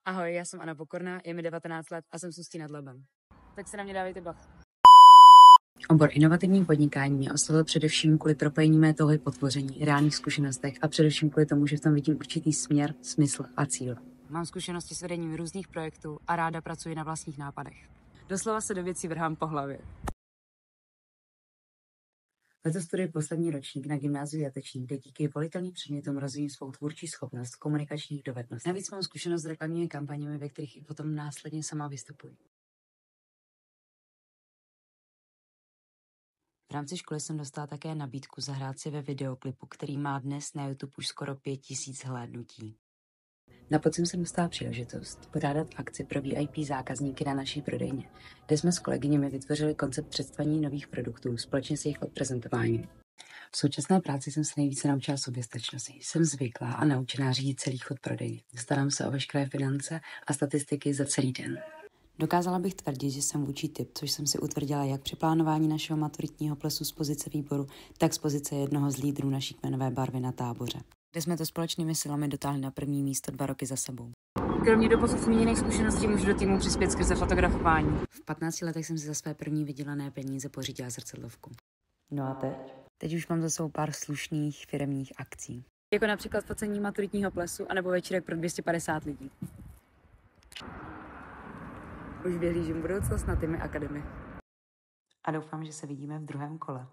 Ahoj, já jsem Anna Pokorná, je mi 19 let a jsem z Ústí nad Labem. Tak se na mě dávejte bacha. Obor inovativní podnikání mě oslovil především kvůli propojení mé touhy po tvoření, reálných zkušenostech a především kvůli tomu, že v tom vidím určitý směr, smysl a cíl. Mám zkušenosti s vedením různých projektů a ráda pracuji na vlastních nápadech. Doslova se do věcí vrhám po hlavě. Letos studuji poslední ročník na gymnáziu Jatečník, kde díky volitelným předmětům rozvíjím svou tvůrčí schopnost komunikačních dovedností. Navíc mám zkušenost s reklamními kampaněmi, ve kterých i potom následně sama vystupuji. V rámci školy jsem dostala také nabídku zahrát si ve videoklipu, který má dnes na YouTube už skoro 5000 hlédnutí. Na podzim jsem dostala příležitost pořádat akci pro VIP zákazníky na naší prodejně, kde jsme s kolegyněmi vytvořili koncept představení nových produktů společně s jejich odprezentováním. V současné práci jsem se nejvíce naučila soběstačnosti. Jsem zvyklá a naučená řídit celý chod prodejny. Starám se o veškeré finance a statistiky za celý den. Dokázala bych tvrdit, že jsem vůči typ, což jsem si utvrdila jak při plánování našeho maturitního plesu z pozice výboru, tak z pozice jednoho z lídrů naší kmenové barvy na táboře, kde jsme to společnými silami dotáhli na první místo 2 roky za sebou. Kromě doposud zmíněných zkušeností můžu do týmu přispět skrze fotografování. V 15 letech jsem si za své první vydělané peníze pořídila zrcadlovku. No a teď? Teď už mám za sebou pár slušných firemních akcí. Jako například focení maturitního plesu anebo večírek pro 250 lidí. Už vyhlížím budoucnost na týmy Akademie. A doufám, že se vidíme v druhém kole.